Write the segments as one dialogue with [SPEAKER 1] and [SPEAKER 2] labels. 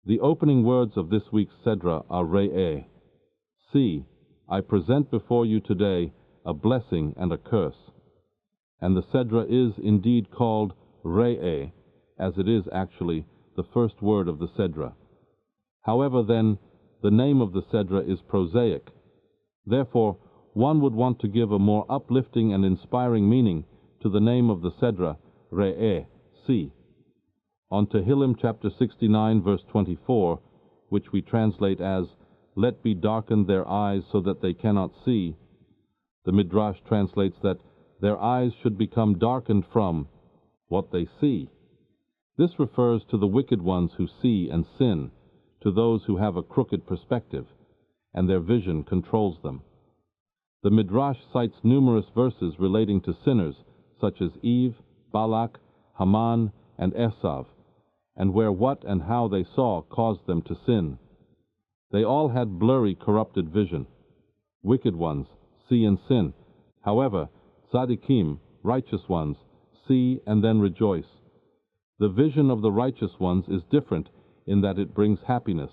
[SPEAKER 1] The opening words of this week's Sedra are Re'eh. See, I present before you today a blessing and a curse. And the Sedra is indeed called Re'eh, as it is actually the first word of the Sedra. However, then, the name of the Sedra is prosaic. Therefore, one would want to give a more uplifting and inspiring meaning to the name of the Sedra, Re'eh, see. On Tehillim chapter 69, verse 24, which we translate as, "Let be darkened their eyes so that they cannot see," the Midrash translates that their eyes should become darkened from what they see. This refers to the wicked ones who see and sin, to those who have a crooked perspective, and their vision controls them. The Midrash cites numerous verses relating to sinners, such as Eve, Balak, Haman, and Esav, and where what and how they saw caused them to sin. They all had blurry, corrupted vision. Wicked ones see and sin. However, tzaddikim, righteous ones, see and then rejoice. The vision of the righteous ones is different in that it brings happiness.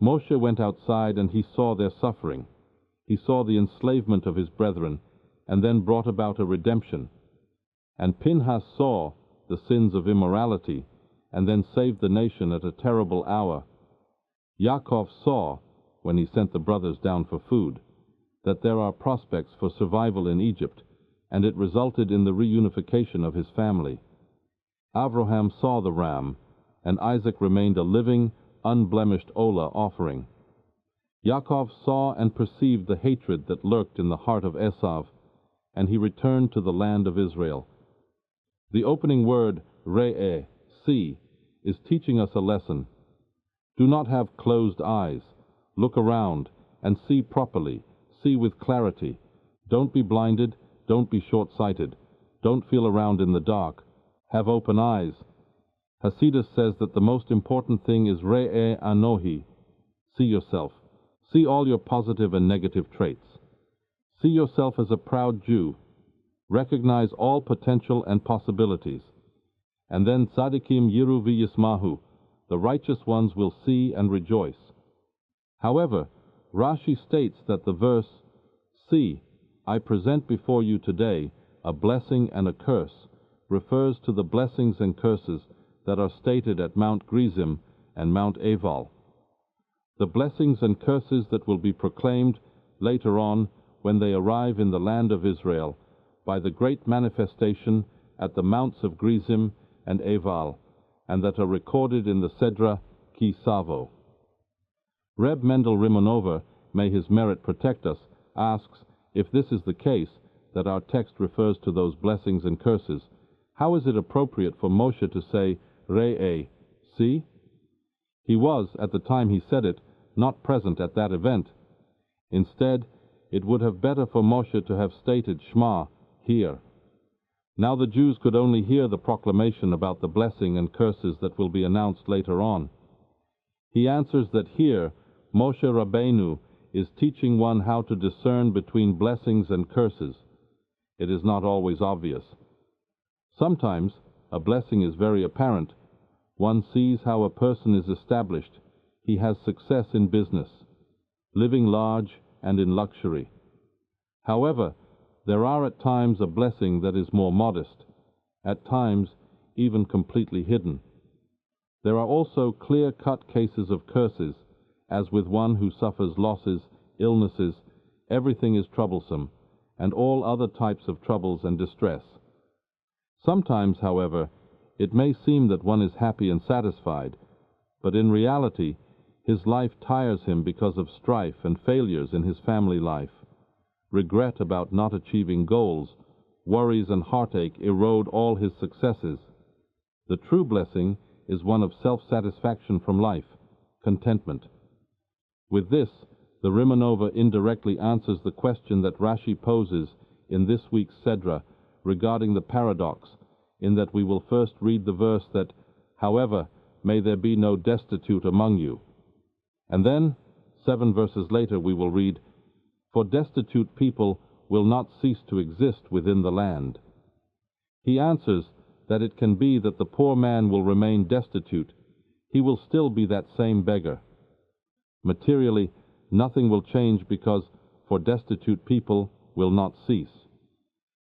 [SPEAKER 1] Moshe went outside and he saw their suffering. He saw the enslavement of his brethren, and then brought about a redemption. And Pinchas saw the sins of immorality, and then saved the nation at a terrible hour. Yaakov saw, when he sent the brothers down for food, that there are prospects for survival in Egypt, and it resulted in the reunification of his family. Abraham saw the ram, and Isaac remained a living, unblemished Olah offering. Yaakov saw and perceived the hatred that lurked in the heart of Esav, and he returned to the land of Israel. The opening word, Re'eh, see, is teaching us a lesson. Do not have closed eyes. Look around and see properly. See with clarity. Don't be blinded. Don't be short-sighted. Don't feel around in the dark. Have open eyes. Hasidus says that the most important thing is Re'eh Anohi. See yourself. See all your positive and negative traits. See yourself as a proud Jew. Recognize all potential and possibilities. And then tzaddikim yiru v'yismahu, the righteous ones will see and rejoice. However, Rashi states that the verse, "See, I present before you today a blessing and a curse," refers to the blessings and curses that are stated at Mount Gerizim and Mount Ebal. The blessings and curses that will be proclaimed later on when they arrive in the land of Israel by the great manifestation at the mounts of Gerizim and Ebal, and that are recorded in the Sedra Ki Savo. Reb Mendel Rimanover, may his merit protect us, asks, if this is the case, that our text refers to those blessings and curses, how is it appropriate for Moshe to say, Re'eh, see? He was, at the time he said it, not present at that event. Instead, it would have better for Moshe to have stated, Shema, hear. Now the Jews could only hear the proclamation about the blessing and curses that will be announced later on. He answers that here, Moshe Rabbeinu is teaching one how to discern between blessings and curses. It is not always obvious. Sometimes a blessing is very apparent. One sees how a person is established. He has success in business, living large and in luxury. However, there are at times a blessing that is more modest, at times even completely hidden. There are also clear-cut cases of curses, as with one who suffers losses, illnesses, everything is troublesome, and all other types of troubles and distress. Sometimes, however, it may seem that one is happy and satisfied, but in reality, his life tires him because of strife and failures in his family life. Regret about not achieving goals, worries and heartache erode all his successes. The true blessing is one of self-satisfaction from life, contentment. With this, the Rimanova indirectly answers the question that Rashi poses in this week's Sedra regarding the paradox, in that we will first read the verse that, however, may there be no destitute among you. And then, 7 verses later, we will read, for destitute people will not cease to exist within the land. He answers that it can be that the poor man will remain destitute, he will still be that same beggar. Materially, nothing will change because for destitute people will not cease.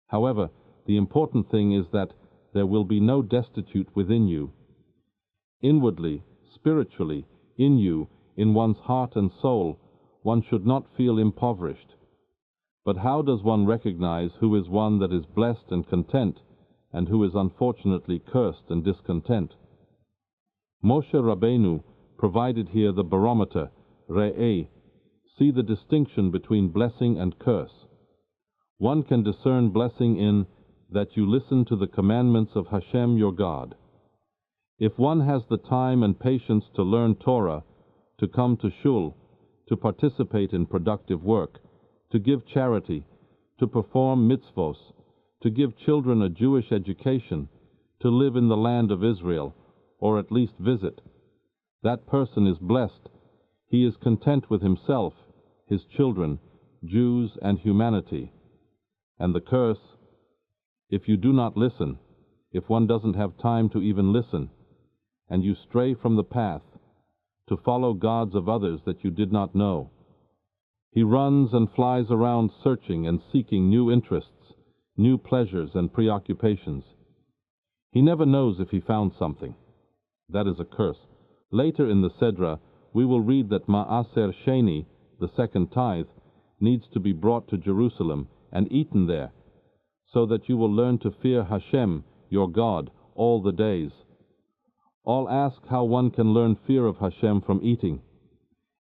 [SPEAKER 1] However, the important thing is that there will be no destitute within you. Inwardly, spiritually, in you, in one's heart and soul, one should not feel impoverished. But how does one recognize who is one that is blessed and content, and who is unfortunately cursed and discontent? Moshe Rabbeinu provided here the barometer, Re'eh. See the distinction between blessing and curse. One can discern blessing in that you listen to the commandments of Hashem your God. If one has the time and patience to learn Torah, to come to shul, to participate in productive work, to give charity, to perform mitzvos, to give children a Jewish education, to live in the land of Israel, or at least visit, that person is blessed. He is content with himself, his children, Jews, and humanity. And the curse, if you do not listen, if one doesn't have time to even listen, and you stray from the path, to follow gods of others that you did not know. He runs and flies around searching and seeking new interests, new pleasures and preoccupations. He never knows if he found something. That is a curse. Later in the Sedra, we will read that Ma'aser Sheni, the second tithe, needs to be brought to Jerusalem and eaten there, so that you will learn to fear Hashem, your God, all the days. All ask how one can learn fear of Hashem from eating.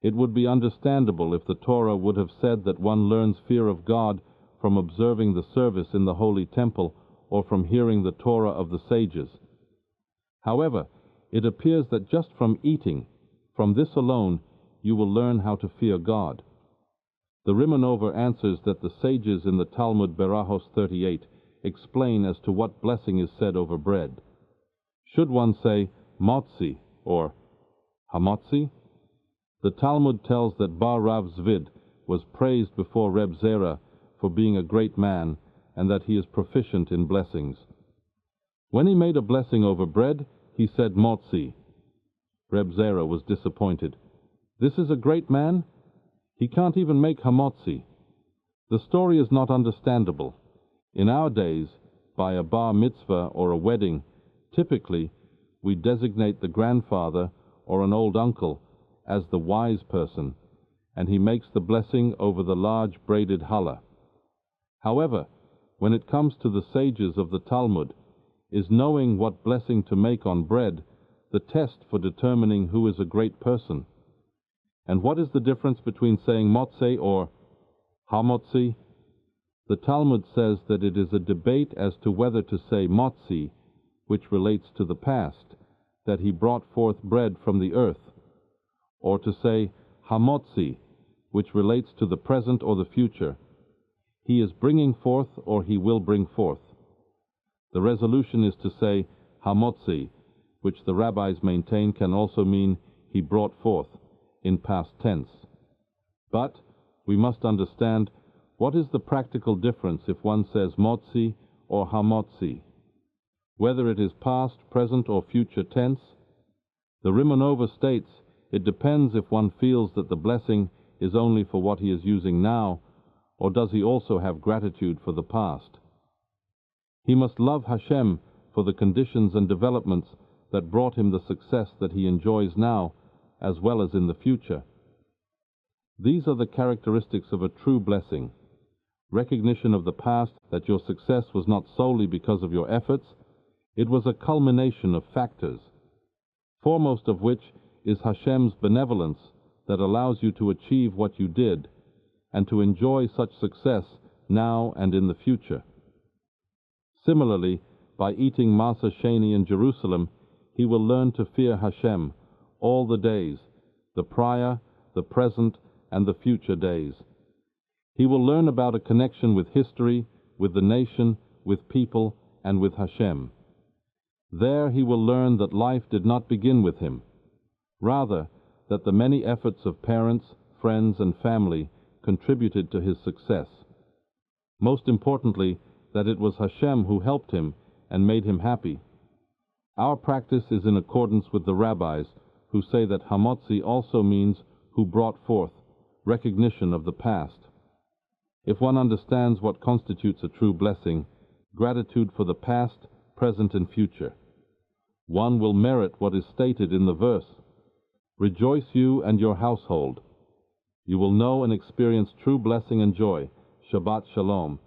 [SPEAKER 1] It would be understandable if the Torah would have said that one learns fear of God from observing the service in the Holy Temple or from hearing the Torah of the sages. However, it appears that just from eating, from this alone, you will learn how to fear God. The Rimanover answers that the sages in the Talmud Berahos 38 explain as to what blessing is said over bread. Should one say motzi or hamotzi? The Talmud tells that Bar Rav Zvid was praised before Reb Zera for being a great man and that he is proficient in blessings. When he made a blessing over bread, he said motzi. Reb Zera was disappointed. This is a great man? He can't even make hamotzi. The story is not understandable. In our days, by a bar mitzvah or a wedding, typically we designate the grandfather or an old uncle as the wise person, and he makes the blessing over the large braided challah. However, when it comes to the sages of the Talmud, is knowing what blessing to make on bread the test for determining who is a great person? And what is the difference between saying motze or hamotzi? The Talmud says that it is a debate as to whether to say motzi, which relates to the past, that he brought forth bread from the earth, or to say hamotzi, which relates to the present or the future. He is bringing forth or he will bring forth. The resolution is to say hamotzi, which the rabbis maintain can also mean he brought forth, in past tense. But we must understand what is the practical difference if one says motzi or hamotzi, whether it is past, present, or future tense. The Rimonova states it depends if one feels that the blessing is only for what he is using now, or does he also have gratitude for the past. He must love Hashem for the conditions and developments that brought him the success that he enjoys now, as well as in the future. These are the characteristics of a true blessing. Recognition of the past, that your success was not solely because of your efforts, it was a culmination of factors, foremost of which is Hashem's benevolence that allows you to achieve what you did and to enjoy such success now and in the future. Similarly, by eating Masa Sheni in Jerusalem, he will learn to fear Hashem all the days, the prior, the present, and the future days. He will learn about a connection with history, with the nation, with people, and with Hashem. There he will learn that life did not begin with him. Rather, that the many efforts of parents, friends, and family contributed to his success. Most importantly, that it was Hashem who helped him and made him happy. Our practice is in accordance with the rabbis, who say that Hamotzi also means who brought forth, recognition of the past. If one understands what constitutes a true blessing, gratitude for the past, present, and future, one will merit what is stated in the verse, "Rejoice you and your household." You will know and experience true blessing and joy, Shabbat Shalom,